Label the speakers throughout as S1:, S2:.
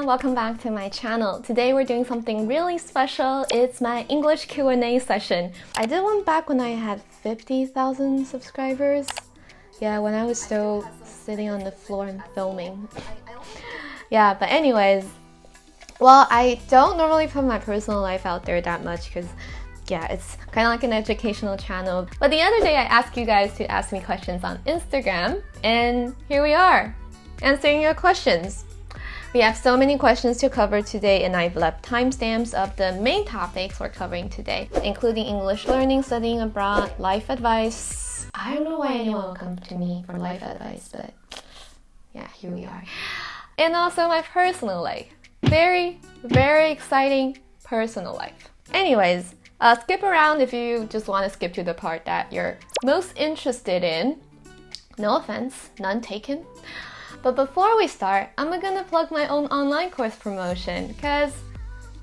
S1: everyone, welcome back to my channel. Today we're doing something really special. It's my English Q&A session. I did one back when I had 50,000 subscribers. Yeah, when I was still sitting on the floor and filming. Yeah, but anyways, well, I don't normally put my personal life out there that much because yeah, it's kind of like an educational channel. But the other day I asked you guys to ask me questions on Instagram, and here we are, answering your questions. We have so many questions to cover today, and I've left timestamps of the main topics we're covering today, including English learning, studying abroad, life advice. I don't know why anyone will come to me for life advice, but yeah, here we are. And also my personal life. Very, very exciting personal life. Anyways, skip around if you just want to skip to the part that you're most interested in. No offense, none taken. But before we start, I'm gonna plug my own online course promotion, because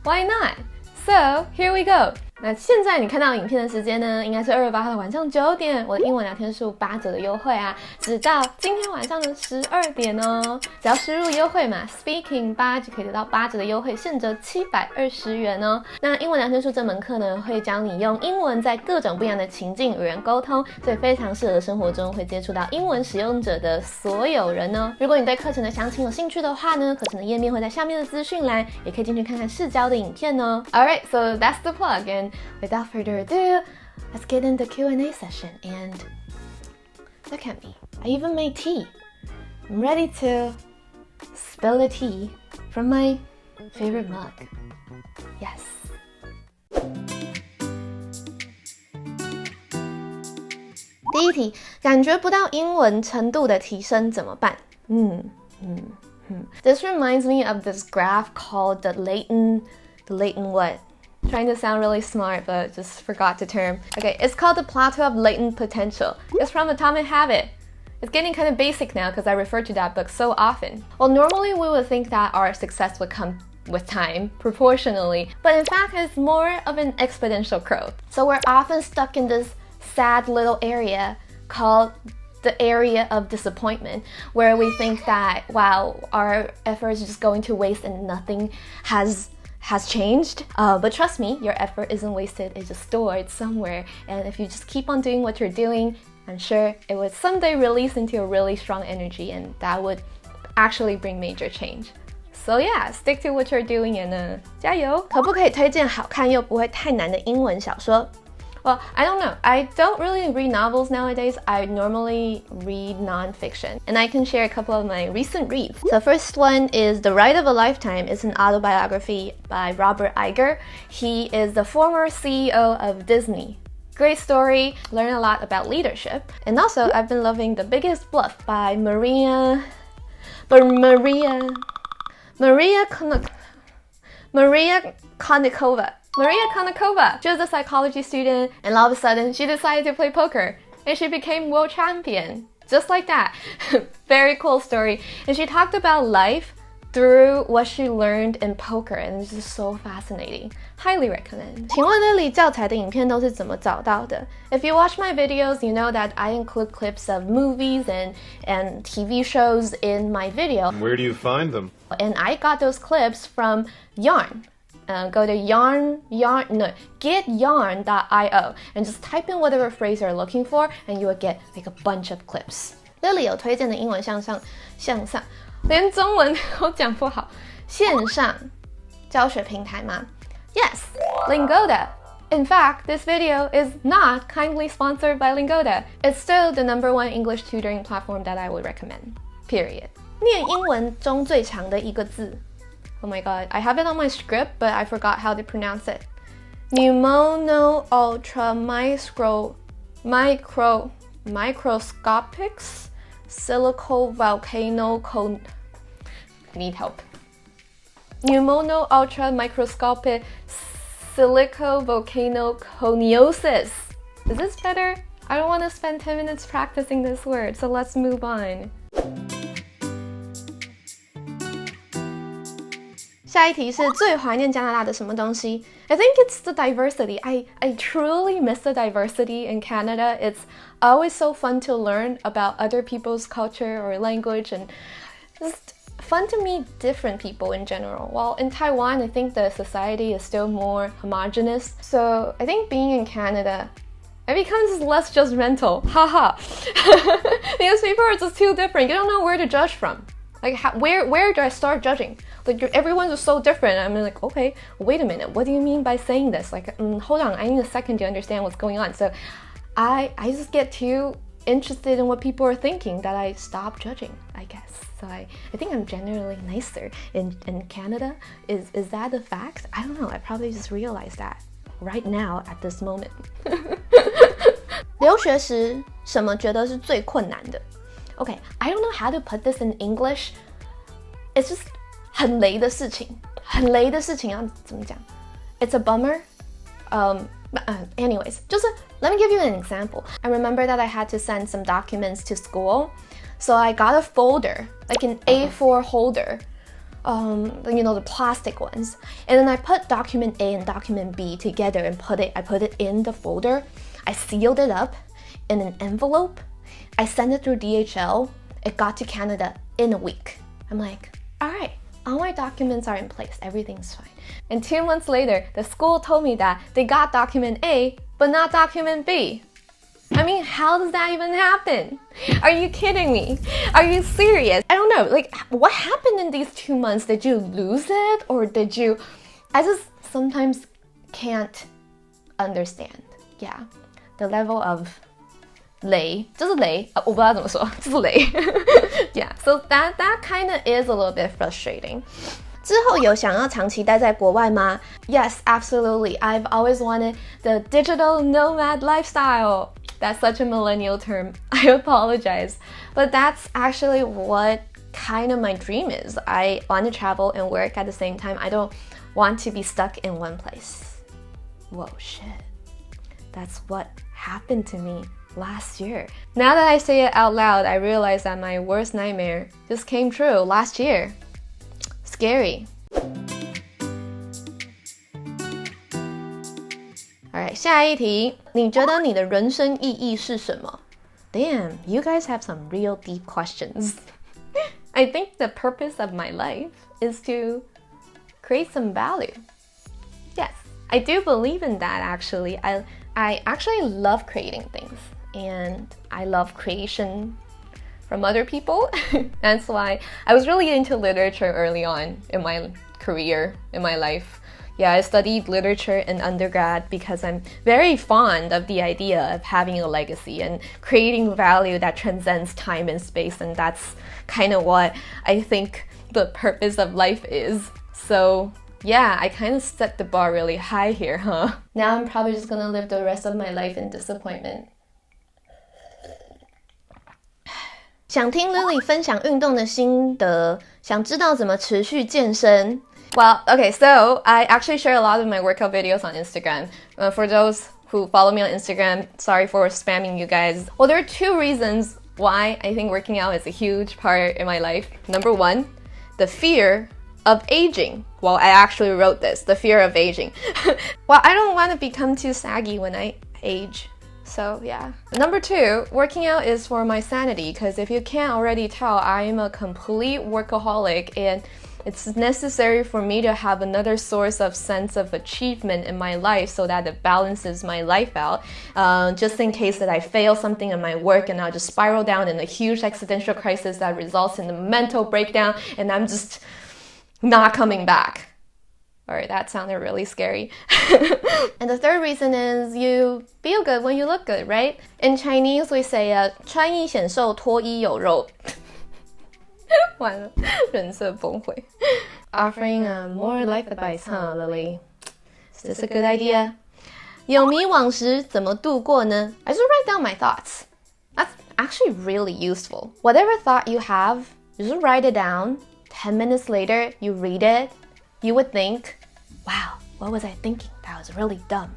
S1: why not? So, here we go. 那现在你看到影片的时间呢，应该是2月8号的晚上9点，我的英文聊天术8折的优惠啊，直到今天晚上的12点哦。只要输入优惠码 Speaking8就可以得到8折的优惠，现折720元哦。那英文聊天术这门课呢，会教你用英文在各种不一样的情境与人沟通，所以非常适合生活中会接触到英文使用者的所有人哦。如果你对课程的详情有兴趣的话呢，课程的页面会在下面的资讯栏，也可以进去看看试教的影片哦。Alright, so that's the plug, and without further ado, let's get into the Q&A session. And look at me, I even made tea. I'm ready to spill the tea from my favorite mug. Yes. 第一题，感觉不到英文程度的提升怎么办？This reminds me of this graph called the latent what? Trying to sound really smart, but just forgot the term. Okay, it's called the plateau of latent potential. It's from Atomic Habit. It's getting kind of basic now because I refer to that book so often. Well, normally we would think that our success would come with time, proportionally, but in fact it's more of an exponential growth. So we're often stuck in this sad little area called the area of disappointment, where we think that, wow, our efforts are just going to waste and nothing has changed. But trust me, your effort isn't wasted, it's just stored somewhere. And if you just keep on doing what you're doing, I'm sure it would someday release into a really strong energy, and that would actually bring major change. So yeah, stick to what you're doing and 加油！可不可以推荐好看又不会太难的英文小说？ Well, I don't know. I don't really read novels nowadays. I normally read non-fiction. And I can share a couple of my recent reads. The first one is The Ride of a Lifetime. It's an autobiography by Robert Iger. He is the former CEO of Disney. Great story. Learn a lot about leadership. And also, I've been loving The Biggest Bluff by Maria Konnikova. Maria Konnikova, she was a psychology student, and all of a sudden she decided to play poker, and she became world champion. Just like that. Very cool story. And she talked about life through what she learned in poker, and it's just so fascinating. Highly recommend. 请问 Lily 教材的影片都是怎么找到的？ If you watch my videos, you know that I include clips of movies and TV shows in my video.
S2: Where do you find them?
S1: And I got those clips from Yarn. Go to getyarn.io and just type in whatever phrase you're looking for, and you will get like a bunch of clips. Lily 有推荐的英文向上，连中文都讲不好，线上教学平台吗？ Yes, Lingoda. In fact, this video is not kindly sponsored by Lingoda. It's still the #1 English tutoring platform that I would recommend. Period. 念英文中最长的一个字。Oh my god, I have it on my script, but I forgot how to pronounce it. Pneumono ultra microscopics silico volcano need help. Pneumono ultra microscopic silico volcano coniosis. Is this better? I don't want to spend 10 minutes practicing this word, so let's move on. 下一题是最怀念加拿大的什么东西？ I think it's the diversity. I truly miss the diversity in Canada. It's always so fun to learn about other people's culture or language and just fun to meet different people in general. While in Taiwan, I think the society is still more homogenous. So I think being in Canada, it becomes less judgmental. Haha. Because people are just too different. You don't know where to judge from. Like, where do I start judging? Like, everyone's just so different. I'm like, okay, wait a minute. What do you mean by saying this? Like, hold on. I need a second to understand what's going on. So I just get too interested in what people are thinking that I stop judging, I guess. So I think I'm generally nicer in Canada. Is that a fact? I don't know. I probably just realized that right now at this moment. 留学时什么觉得是最困难的? Okay, I don't know how to put this in English. It's just 很雷的事情要怎么讲? It's a bummer. Anyways, let me give you an example. I remember that I had to send some documents to school. So I got a folder, like an A4 holder, the plastic ones. And then I put document A and document B together and I put it in the folder. I sealed it up in an envelope. I sent it through DHL. It got to Canada in a week. I'm like, all right, all my documents are in place. Everything's fine. And 2 months later, the school told me that they got document A, but not document B. I mean, how does that even happen? Are you kidding me? Are you serious? I don't know, like, what happened in these 2 months? Did you lose it? Or did you... I just sometimes can't understand. Yeah, the level of 雷，就是雷，我不知道怎么说，就是雷。Yeah, so that kind of is a little bit frustrating. 之后有想要长期待在国外吗? Yes, absolutely. I've always wanted the digital nomad lifestyle. That's such a millennial term. I apologize. But that's actually what kind of my dream is. I want to travel and work at the same time. I don't want to be stuck in one place. Whoa, shit. That's what happened to me last year. Now that I say it out loud, I realize that my worst nightmare just came true last year. Scary. Alright, 下一题，你觉得你的人生意义是什么? Damn, you guys have some real deep questions. I think the purpose of my life is to create some value. Yes, I do believe in that actually. I actually love creating things. And I love creation from other people. That's why I was really into literature early on in my career, in my life. Yeah, I studied literature in undergrad because I'm very fond of the idea of having a legacy and creating value that transcends time and space. And that's kind of what I think the purpose of life is. So yeah, I kind of set the bar really high here, huh? Now I'm probably just gonna live the rest of my life in disappointment. 想听 Lily 分享运动的心得，想知道怎么持续健身。Well, okay, so I actually share a lot of my workout videos on Instagram. For those who follow me on Instagram, sorry for spamming you guys. Well, there are 2 reasons why I think working out is a huge part in my life. Number 1, the fear of aging. Well, I actually wrote this, the fear of aging. Well, I don't want to become too saggy when I age. So yeah. Number 2, working out is for my sanity, because if you can't already tell, I am a complete workaholic and it's necessary for me to have another source of sense of achievement in my life so that it balances my life out, just in case that I fail something in my work and I'll just spiral down in a huge existential crisis that results in a mental breakdown and I'm just not coming back. Alright, that sounded really scary. And the 3rd reason is you feel good when you look good, right? In Chinese, we say, 穿衣显瘦，脱衣有肉。完了，人设崩溃。Offering more life advice, huh, Lily? Is this a good idea? 有迷惘时怎么度过呢? I just write down my thoughts. That's actually really useful. Whatever thought you have, just write it down. 10 minutes later, you read it. You would think, wow, what was I thinking? That was really dumb.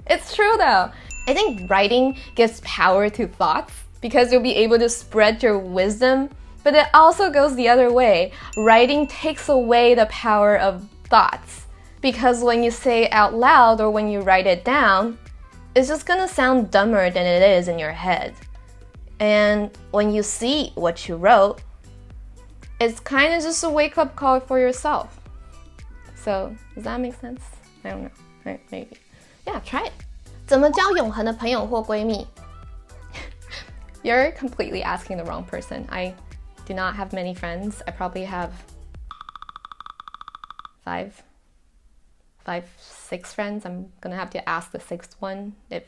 S1: It's true though. I think writing gives power to thoughts because you'll be able to spread your wisdom, but it also goes the other way. Writing takes away the power of thoughts because when you say it out loud or when you write it down, it's just gonna sound dumber than it is in your head. And when you see what you wrote, it's kind of just a wake-up call for yourself. So, does that make sense? I don't know. Right, maybe. Yeah, try it. 怎么交永恒的朋友或闺蜜? You're completely asking the wrong person. I do not have many friends. I probably have five, 6 friends. I'm gonna have to ask the 6th one if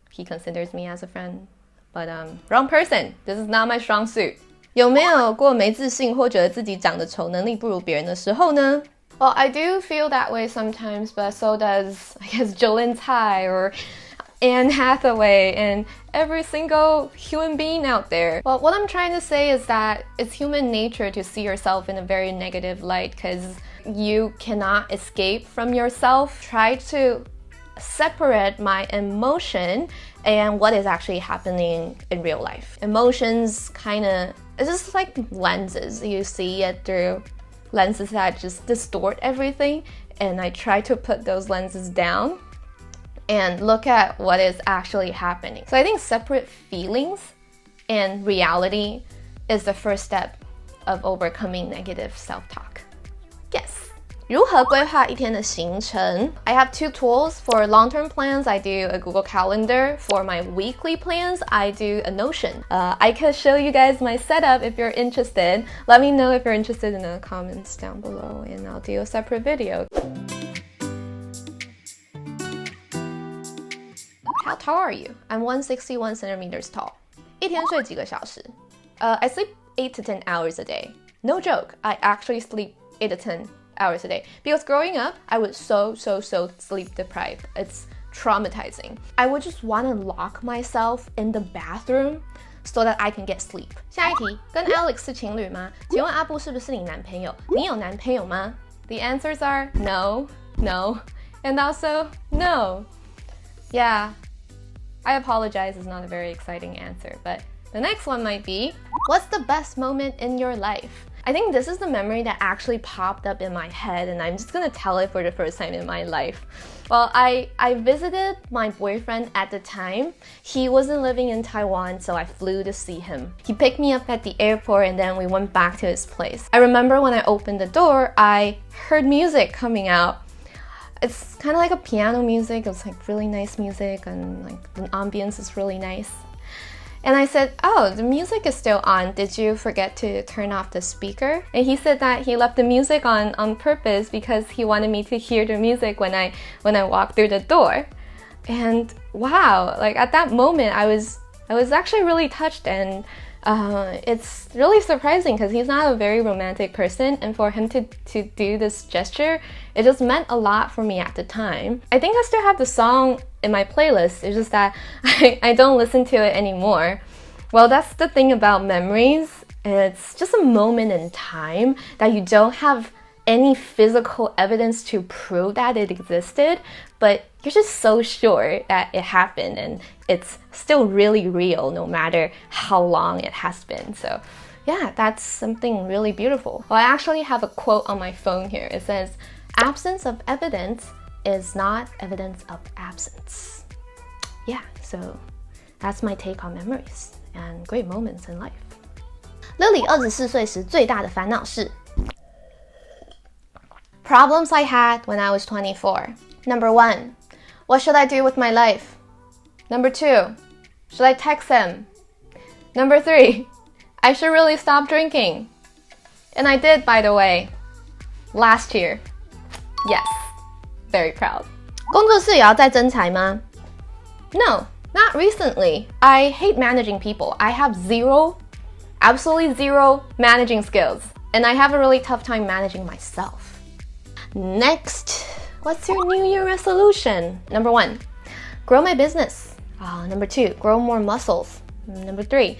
S1: he considers me as a friend. But wrong person. This is not my strong suit. 有没有过没自信或觉得自己长得丑、能力不如别人的时候呢？ Well, I do feel that way sometimes, but so does, I guess, Jolyn Tai or Anne Hathaway and every single human being out there. Well, what I'm trying to say is that it's human nature to see yourself in a very negative light because you cannot escape from yourself. Try to separate my emotion and what is actually happening in real life. Emotions it's just like lenses. You see it through lenses that just distort everything, and I try to put those lenses down and look at what is actually happening. So I think separate feelings and reality is the first step of overcoming negative self-talk. Yes. 如何规划一天的行程? I have 2 tools. For long-term plans, I do a Google Calendar. For my weekly plans, I do a Notion. I could show you guys my setup if you're interested. Let me know if you're interested in the comments down below, and I'll do a separate video. How tall are you? I'm 161 centimeters tall. 一天睡几个小时? I sleep 8 to 10 hours a day. No joke, I actually sleep 8 to 10 hours a day. Because growing up, I was so sleep deprived. It's traumatizing. I would just want to lock myself in the bathroom so that I can get sleep. 下一题，跟 Alex 是情侣吗？请问阿布是不是你男朋友？你有男朋友吗？ The answers are no, no, and also no. Yeah, I apologize, it's not a very exciting answer, but the next one might be, what's the best moment in your life? I think this is the memory that actually popped up in my head, and I'm just gonna tell it for the first time in my life. Well, I visited my boyfriend at the time. He wasn't living in Taiwan, so I flew to see him. He picked me up at the airport, and then we went back to his place. I remember when I opened the door, I heard music coming out. It's kind of like a piano music. It was like really nice music, and like the ambience is really nice. And I said, oh, the music is still on. Did you forget to turn off the speaker? And he said that he left the music on purpose because he wanted me to hear the music when I walked through the door. And wow, like at that moment, I was actually really touched, and it's really surprising because he's not a very romantic person, and for him to do this gesture, it just meant a lot for me at the time. I think I still have the song in my playlist. It's just that I don't listen to it anymore. Well, that's the thing about memories. It's just a moment in time that you don't have any physical evidence to prove that it existed, but you're just so sure that it happened, and it's still really real no matter how long it has been. So yeah, that's something really beautiful. Well, I actually have a quote on my phone here. It says, absence of evidence is not evidence of absence. Yeah, so that's my take on memories and great moments in life. Lily 24岁时最大的烦恼是 Problems I had when I was 24. Number 1, what should I do with my life? Number 2, should I text him? Number 3, I should really stop drinking. And I did, by the way, last year. Yes, very proud. 工作室也要再征才吗? No, not recently. I hate managing people. I have absolutely zero managing skills. And I have a really tough time managing myself. Next, what's your New Year resolution? Number 1, grow my business. Number 2, grow more muscles. Number 3,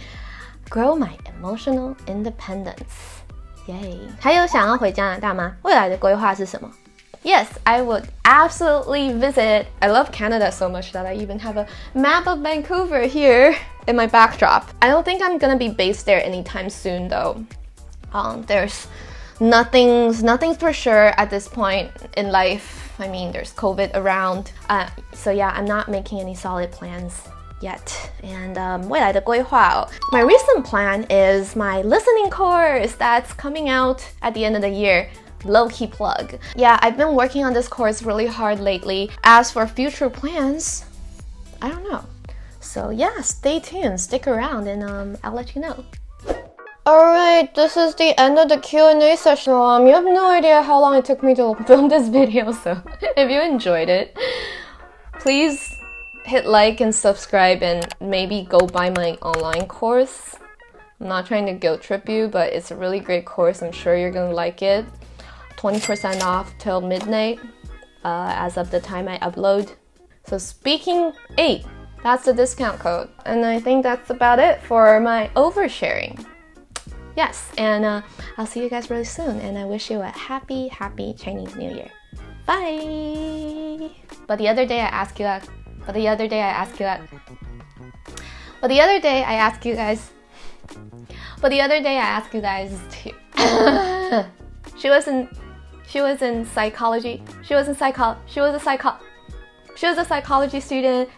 S1: grow my emotional independence. Yay. 还有想要回加拿大吗？未来的规划是什么? Yes, I would absolutely visit. I love Canada so much that I even have a map of Vancouver here in my backdrop. I don't think I'm gonna be based there anytime soon though. There's nothing's for sure at this point in life. I mean, there's COVID around. So yeah, I'm not making any solid plans yet. And 未来的规划哦 My recent plan is my listening course that's coming out at the end of the year. Low-key plug. Yeah, I've been working on this course really hard lately. As for future plans, I don't know. So yeah, stay tuned, stick around, and I'll let you know. Alright, this is the end of the Q&A session. You have no idea how long it took me to film this video, so if you enjoyed it, please hit like and subscribe and maybe go buy my online course. I'm not trying to guilt trip you, but it's a really great course. I'm sure you're gonna like it. 20% off till midnight as of the time I upload. So speaking 8, that's the discount code. And I think that's about it for my oversharing. Yes, and I'll see you guys really soon. And I wish you a happy, happy Chinese New Year. Bye! But the other day I asked you to... She was in psychology. She was a psychology student.